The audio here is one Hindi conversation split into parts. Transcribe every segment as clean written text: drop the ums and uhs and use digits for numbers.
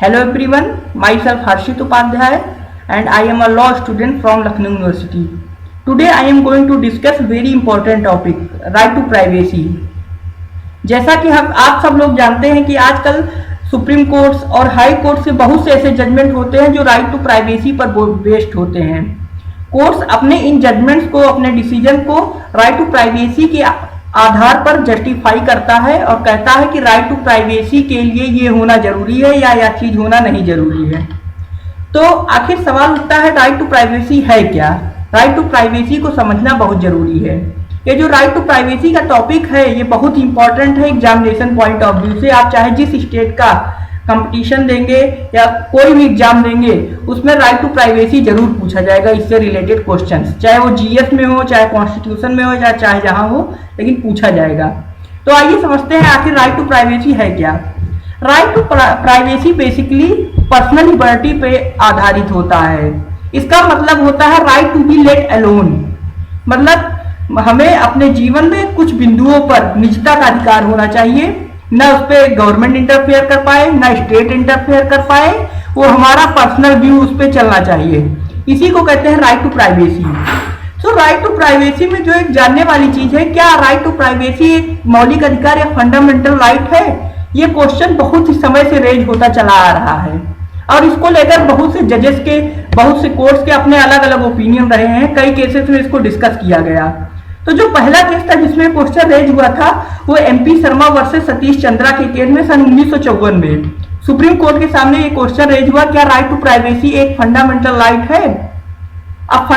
Hello everyone, myself Harshit Upadhyay and I am a law student from Lucknow University. Today I am going to discuss very important topic, right to privacy. जैसा कि हम आप सब लोग जानते हैं कि आजकल सुप्रीम कोर्ट्स और हाई कोर्ट से बहुत से ऐसे जजमेंट होते हैं जो राइट टू प्राइवेसी पर बेस्ड होते हैं। कोर्ट्स अपने इन जजमेंट्स को, अपने डिसीजन को राइट टू प्राइवेसी के आधार पर जस्टिफाई करता है और कहता है कि राइट टू प्राइवेसी के लिए ये होना जरूरी है या चीज होना नहीं जरूरी है। तो आखिर सवाल उठता है, राइट टू प्राइवेसी है क्या? राइट टू प्राइवेसी को समझना बहुत जरूरी है। ये जो राइट टू प्राइवेसी का टॉपिक है ये बहुत इंपॉर्टेंट है एग्जामिनेशन पॉइंट ऑफ व्यू से। आप चाहे जिस स्टेट का कंपटीशन देंगे या कोई भी एग्जाम देंगे उसमें राइट टू प्राइवेसी जरूर पूछा जाएगा, इससे रिलेटेड क्वेश्चंस, चाहे वो जीएस में हो, चाहे कॉन्स्टिट्यूशन में हो, चाहे जहां हो, लेकिन पूछा जाएगा। तो आइए समझते हैं आखिर राइट टू प्राइवेसी है क्या। Right to privacy basically personal liberty पे आधारित होता है। इसका मतलब होता है right to be let alone, मतलब हमें अपने जीवन में कुछ बिंदुओं पर निजता का अधिकार होना चाहिए, ना उस पर गवर्नमेंट इंटरफेयर कर पाए, ना स्टेट इंटरफेयर कर पाए, वो हमारा पर्सनल व्यू उस पर चलना चाहिए। इसी को कहते हैं right to privacy. So right to privacy में जो एक जानने वाली चीज है, क्या राइट टू प्राइवेसी एक मौलिक अधिकार या फंडामेंटल राइट है? ये क्वेश्चन बहुत ही समय से रेज होता चला आ रहा है और इसको लेकर बहुत से जजेस के, बहुत से कोर्ट्स के अपने अलग अलग ओपिनियन रहे हैं। कई केसेस में इसको डिस्कस किया गया। तो जो पहला केस था जिसमें क्वेश्चन रेज हुआ था वो एमपी शर्मा वर्सेस सतीश चंद्रा के केस में सन 1954 में सुप्रीम कोर्ट के सामने ये क्वेश्चन रेज हुआ, क्या राइट टू प्राइवेसी एक फंडामेंटल राइट है? अब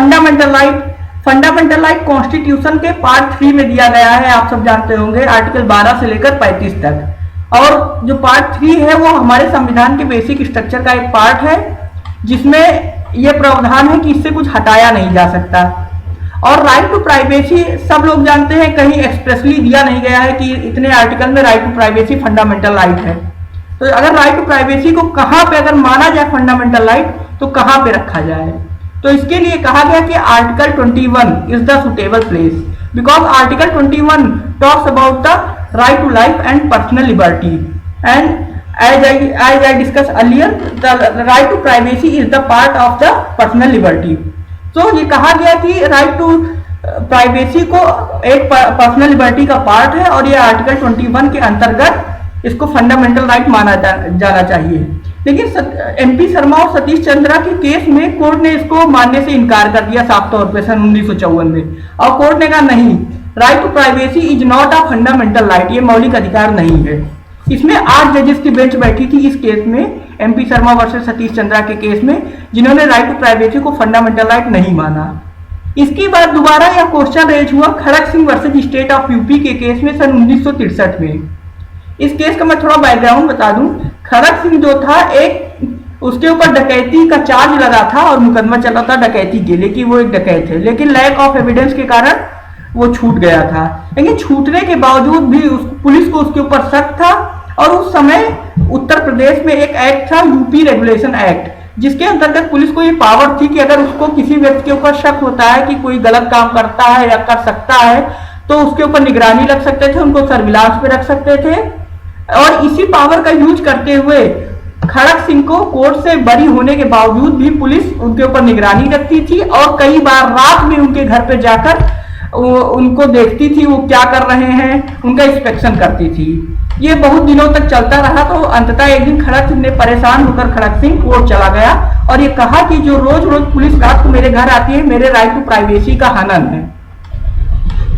फंडामेंटल राइट कॉन्स्टिट्यूशन के पार्ट 3 में दिया गया है, आप सब जानते होंगे, आर्टिकल 12 से लेकर 35 तक। और जो पार्ट 3 है वो हमारे संविधान के बेसिक स्ट्रक्चर का एक पार्ट है जिसमें यह प्रावधान है कि इससे कुछ हटाया नहीं जा सकता। और राइट टू प्राइवेसी सब लोग जानते हैं, कहीं एक्सप्रेसली दिया नहीं गया है कि इतने आर्टिकल में right to privacy fundamental right है। तो अगर राइट टू प्राइवेसी को कहां पे अगर माना जाए फंडामेंटल राइट तो कहां पे रखा जाए? तो इसके लिए कहा गया कि article 21 is the suitable place, because article 21 talks about the right to life and personal liberty and as I discussed earlier, the right to privacy is the part of the personal liberty. तो ये कहा गया कि राइट टू प्राइवेसी को एक पर्सनल लिबर्टी का पार्ट है और ये आर्टिकल 21 के अंतर्गत इसको फंडामेंटल राइट माना जाना चाहिए। लेकिन एमपी शर्मा और सतीश चंद्रा के केस में कोर्ट ने इसको मानने से इनकार कर दिया साफ तौर पे सन 1954 में। और कोर्ट ने कहा नहीं, right to privacy is not a fundamental right, ये मौलिक अधिकार नहीं है। इसमें 8 जजेस की बेंच बैठी थी इस केस में, एमपी शर्मा वर्सेस सतीश चंद्रा के केस में, जिन्होंने राइट टू प्राइवेसी को फंडामेंटल राइट नहीं माना। इसके बाद दोबारा यह क्वेश्चन रेज हुआ Kharak Singh versus state of UP के केस में सन 1963 में। इस केस का मैं थोड़ा बैकग्राउंड बता दूं। खड़क सिंह जो था, एक उसके ऊपर डकैती का चार्ज लगा था और मुकदमा चला था डकैती के लिए कि वो एक डकैत है, लेकिन लैक ऑफ एविडेंस के कारण वो छूट गया था। लेकिन छूटने के बावजूद भी पुलिस को उसके ऊपर शक था और उस समय उत्तर प्रदेश में एक एक्ट था, यूपी रेगुलेशन एक्ट, जिसके अंतर्गत पुलिस को ये पावर थी कि अगर उसको किसी व्यक्ति के ऊपर शक होता है कि कोई गलत काम करता है या कर सकता है तो उसके ऊपर निगरानी रख सकते थे, उनको सर्विलांस पे रख सकते थे। और इसी पावर का यूज करते हुए खड़क सिंह को कोर्ट से बरी होने के बावजूद भी पुलिस उनके ऊपर निगरानी रखती थी और कई बार रात में उनके घर पे जाकर उनको देखती थी वो क्या कर रहे हैं, उनका इंस्पेक्शन करती थी। ये बहुत दिनों तक चलता रहा। तो अंततः एक दिन खड़क सिंह ने परेशान होकर खड़क सिंह कोर्ट चला गया और ये कहा कि जो रोज रोज पुलिस रात को मेरे घर आती है, मेरे राइट टू प्राइवेसी का हनन है।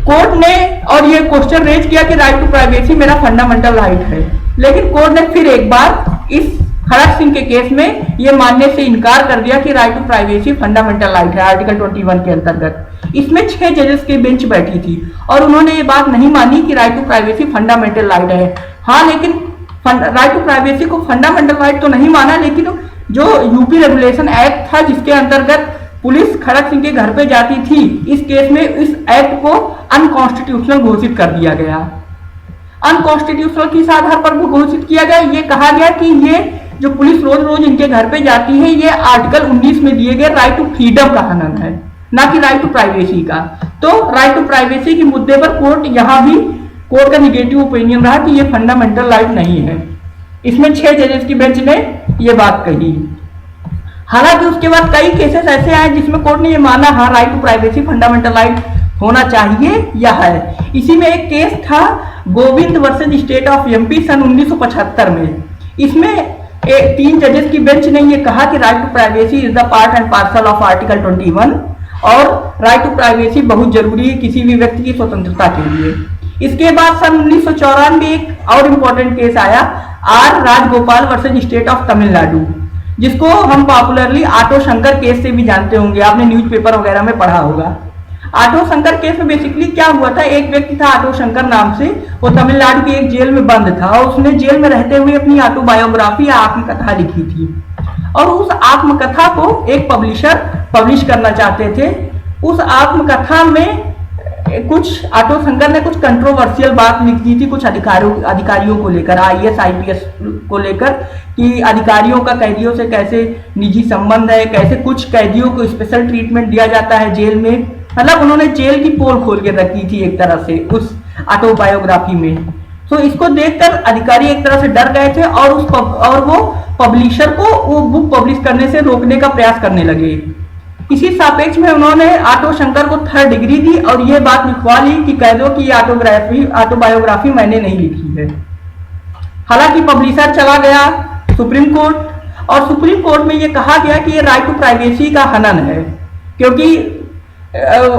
कोर्ट ने और ये क्वेश्चन रेज किया कि राइट टू प्राइवेसी मेरा फंडामेंटल राइट है, लेकिन कोर्ट ने फिर एक बार इस खड़क सिंह के केस में ये मानने से इनकार कर दिया कि right to privacy fundamental right है आर्टिकल 21 के अंतर्गत। इसमें 6 जजेस की बेंच बैठी थी और उन्होंने ये बात नहीं मानी कि right to privacy fundamental right है। हाँ, लेकिन राइट टू प्राइवेसी को फंडामेंटल राइट तो नहीं माना, लेकिन जो यूपी रेगुलेशन एक्ट था जिसके अंतर्गत पुलिस खड़क सिंह के घर पे जाती थी, इस केस में इस एक्ट को अनकॉन्स्टिट्यूशनल घोषित कर दिया गया। अनकॉन्स्टिट्यूशनल किस आधार पर घोषित किया गया? ये कहा गया कि ये जो पुलिस रोज रोज इनके घर पे जाती है, ये आर्टिकल 19 में दिए गए राइट टू फ्रीडम का हनन है, ना कि राइट टू प्राइवेसी का। तो राइट टू प्राइवेसी के मुद्दे पर कोर्ट यहाँ भी कोर्ट का निगेटिव ओपिनियन रहा कि ये फंडामेंटल राइट नहीं है। इसमें 6 जजेस की बेंच ने ये बात कही। हालांकि उसके बाद कई केसेस ऐसे आए जिसमें कोर्ट ने ये माना हाँ right to privacy fundamental right होना चाहिए या है। इसी में एक केस था Govind versus state of MP सन 1975 में। इसमें 3 जजेस की बेंच ने ये कहा कि right to privacy is the part and parcel of article 21 और राइट टू प्राइवेसी बहुत जरूरी है किसी भी व्यक्ति की स्वतंत्रता के लिए। इसके बाद सन 1994 में एक और इम्पोर्टेंट केस आया R Rajagopal versus state of Tamil Nadu, जिसको हम पॉपुलरली ऑटो शंकर केस से भी जानते होंगे, आपने न्यूज़पेपर वगैरह में पढ़ा होगा। ऑटो शंकर केस में बेसिकली क्या हुआ था, एक व्यक्ति था ऑटो शंकर नाम से, वो तमिलनाडु की एक जेल में बंद था और उसने जेल में रहते हुए अपनी ऑटोबायोग्राफी या आत्मकथा लिखी थी और उस आत्मकथा को एक पब्लिशर पब्लिश करना चाहते थे। उस आत्मकथा में कुछ ऑटो शंकर ने कुछ कंट्रोवर्शियल बात लिख दी थी कुछ अधिकारियों को लेकर, आईएएस आईपीएस को लेकर, कि अधिकारियों का कैदियों से कैसे निजी संबंध है, कैसे कुछ कैदियों को स्पेशल ट्रीटमेंट दिया जाता है जेल में। मतलब उन्होंने जेल की पोल खोल के रखी थी एक तरह से उस ऑटोबायोग्राफी में। तो इसको देखकर अधिकारी एक तरह से डर गए थे और वो पब्लिशर को वो बुक पब्लिश करने से रोकने का प्रयास करने लगे। इसी सापेक्ष में उन्होंने ऑटो शंकर को 3rd डिग्री दी और ये बात लिखवा ली कि कैदों की ऑटोबायोग्राफी मैंने नहीं लिखी है। हालांकि पब्लिशर चला गया सुप्रीम कोर्ट और सुप्रीम कोर्ट में ये कहा गया कि ये राइट टू प्राइवेसी का हनन है, क्योंकि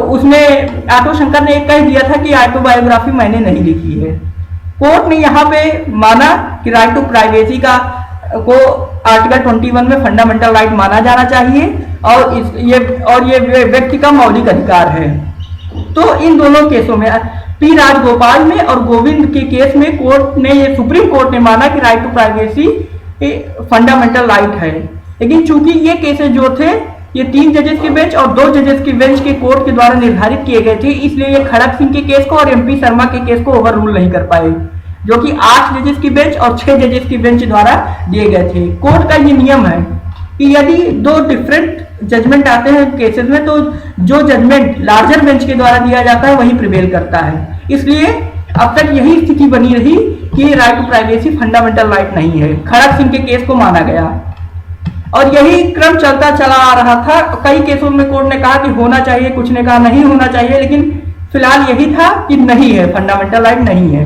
उसमें ऑटो शंकर ने कह दिया था कि ऑटोबायोग्राफी मैंने नहीं लिखी है। कोर्ट ने यहाँ पे माना कि राइट टू प्राइवेसी को आर्टिकल 21 में फंडामेंटल राइट माना जाना चाहिए और ये व्यक्ति का मौलिक अधिकार है। तो इन दोनों केसों में पी राजगोपाल में और गोविंद के केस में सुप्रीम कोर्ट ने माना कि right to privacy fundamental right है। लेकिन चूंकि ये केसेस जो थे ये 3 जजेस की बेंच और 2 जजेस की बेंच के कोर्ट के द्वारा निर्धारित किए गए थे, इसलिए ये खड़क सिंह के केस को और एमपी शर्मा के केस को ओवर रूल नहीं कर पाए, जो कि 8 जजेस की बेंच और 6 जजेस की बेंच द्वारा दिए गए थे। कोर्ट का ये नियम है कि यदि 2 डिफरेंट जजमेंट आते हैं केसेस में तो जो जजमेंट लार्जर बेंच के द्वारा दिया जाता है वही प्रिवेल करता है। इसलिए अब तक यही स्थिति बनी रही कि right to privacy fundamental right नहीं है। खड़क सिंह के केस को माना गया और यही क्रम चलता चला आ रहा था। कई केसों में कोर्ट ने कहा कि होना चाहिए, कुछ ने कहा नहीं होना चाहिए, लेकिन फिलहाल यही था कि नहीं है, फंडामेंटल राइट नहीं है।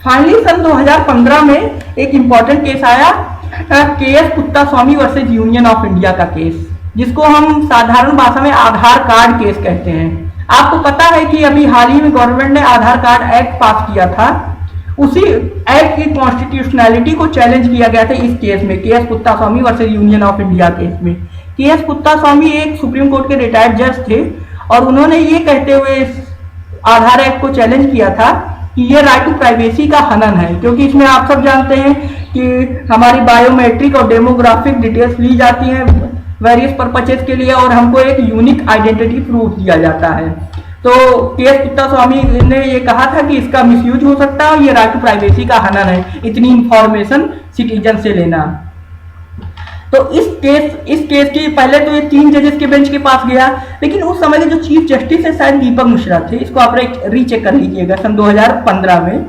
फाइनली सन 2015 में एक इंपॉर्टेंट केस आया KS Kuttaswamy versus union of India का केस, जिसको हम साधारण भाषा में आधार कार्ड केस कहते हैं। आपको पता है कि अभी हाल ही में गवर्नमेंट ने आधार कार्ड एक्ट पास किया था, उसी एक्ट की कॉन्स्टिट्यूशनैलिटी को चैलेंज किया गया था इस केस में, KS Kuttaswamy versus union of India case में। केएस कुत्तास्वामी एक सुप्रीम कोर्ट के रिटायर्ड जज थे और उन्होंने ये कहते हुए इस आधार एक्ट को चैलेंज किया था कि ये राइट टू प्राइवेसी का हनन है, क्योंकि इसमें आप सब जानते हैं कि हमारी बायोमेट्रिक और डेमोग्राफिक डिटेल्स ली जाती हैं वेरियस पर्पसेस के लिए और हमको एक यूनिक आइडेंटिटी प्रूफ दिया जाता है। तो केएस कुत्तास्वामी ने ये कहा था कि इसका मिसयूज हो सकता है और ये राइट टू प्राइवेसी का हनन है, इतनी इंफॉर्मेशन सिटीजन से लेना। तो इस केस की पहले तो ये 3 जजेस के बेंच के पास गया, लेकिन उस समय के जो चीफ जस्टिस है शायद दीपक मिश्रा थे, इसको आप रीचेक कर लीजिएगा, सन 2015 में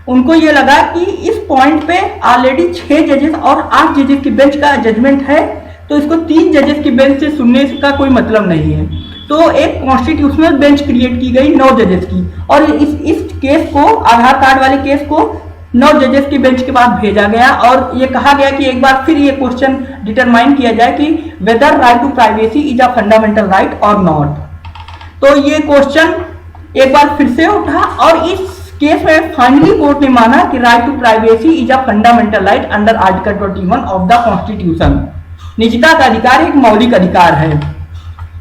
उनको ये लगा कि इस पॉइंट पे ऑलरेडी 6 जजेस और 8 जजेस की बेंच का जजमेंट है, तो इसको 3 जजेस की बेंच से सुनने का कोई मतलब नहीं है। तो एक कॉन्स्टिट्यूशनल बेंच क्रिएट की गई 9 जजेस की और इस केस को, आधार कार्ड वाले केस को 9 जजेस की बेंच के पास भेजा गया और ये कहा गया कि एक बार फिर ये क्वेश्चन डिटरमाइन किया जाए कि whether right to privacy is a fundamental right और नॉट। तो ये क्वेश्चन एक बार फिर से उठा और इस केस में फाइनली कोर्ट ने माना कि right to privacy is a fundamental right under article 21 of the constitution. निजता का अधिकार एक मौलिक अधिकार है।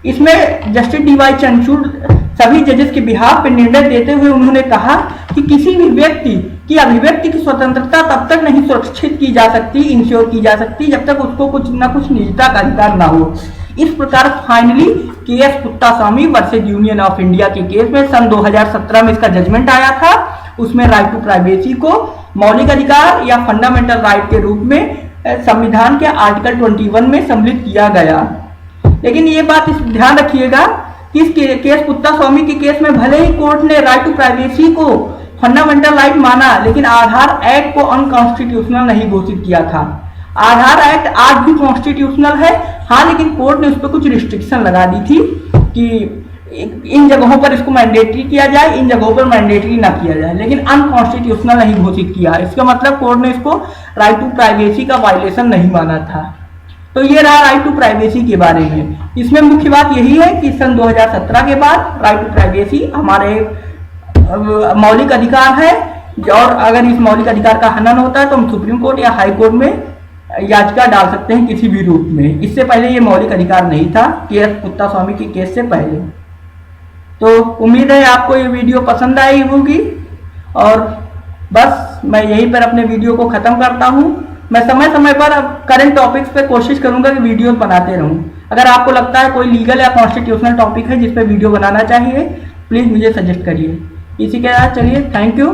इसमें जस्टिस डीवाई चंद्रचूड़ सभी जजेस के बिहाफ पर निर्णय देते हुए उन्होंने कहा कि किसी भी व्यक्ति की अभिव्यक्ति की स्वतंत्रता तब तक नहीं सुरक्षित की जा सकती, इंश्योर की जा सकती, जब तक उसको कुछ न कुछ निजता का अधिकार ना हो। इस प्रकार finally KS Kuttaswamy versus union of India के केस में सन 2017 में इसका जजमेंट आया था। उसमें राइट टू प्राइवेसी को मौलिक अधिकार या फंडामेंटल राइट के रूप में संविधान के आर्टिकल 21 में सम्मिलित किया गया। लेकिन ये बात ध्यान रखिएगा कि इस केएस कुत्तास्वामी के केस में भले ही कोर्ट ने राइट टू प्राइवेसी को फंडामेंटल राइट माना, लेकिन आधार एक्ट को अनकॉन्स्टिट्यूशनल नहीं घोषित किया था। आधार एक्ट आज भी कॉन्स्टिट्यूशनल है, हाँ, लेकिन कोर्ट ने उस पर कुछ रिस्ट्रिक्शन लगा दी थी कि इन जगहों पर इसको मैंडेटरी किया जाए, इन जगहों पर मैंडेटरी ना किया जाए, लेकिन अनकॉन्स्टिट्यूशनल नहीं घोषित किया। इसका मतलब कोर्ट ने इसको राइट टू प्राइवेसी का वायलेशन नहीं माना था। तो ये रहा राइट टू प्राइवेसी के बारे में। इसमें मुख्य बात यही है कि सन 2017 के बाद राइट टू प्राइवेसी हमारे मौलिक अधिकार है, और अगर इस मौलिक अधिकार का हनन होता है तो हम सुप्रीम कोर्ट या हाई कोर्ट में याचिका डाल सकते हैं किसी भी रूप में। इससे पहले ये मौलिक अधिकार नहीं था, केएस कुत्तास्वामी के केस से पहले। तो उम्मीद है आपको ये वीडियो पसंद आई होगी, और बस मैं यहीं पर अपने वीडियो को ख़त्म करता हूँ। मैं समय समय पर अब करंट टॉपिक्स पे कोशिश करूंगा कि वीडियो बनाते रहूं। अगर आपको लगता है कोई लीगल या कॉन्स्टिट्यूशनल टॉपिक है जिस पे वीडियो बनाना चाहिए, प्लीज़ मुझे सजेस्ट करिए। इसी के साथ चलिए, थैंक यू।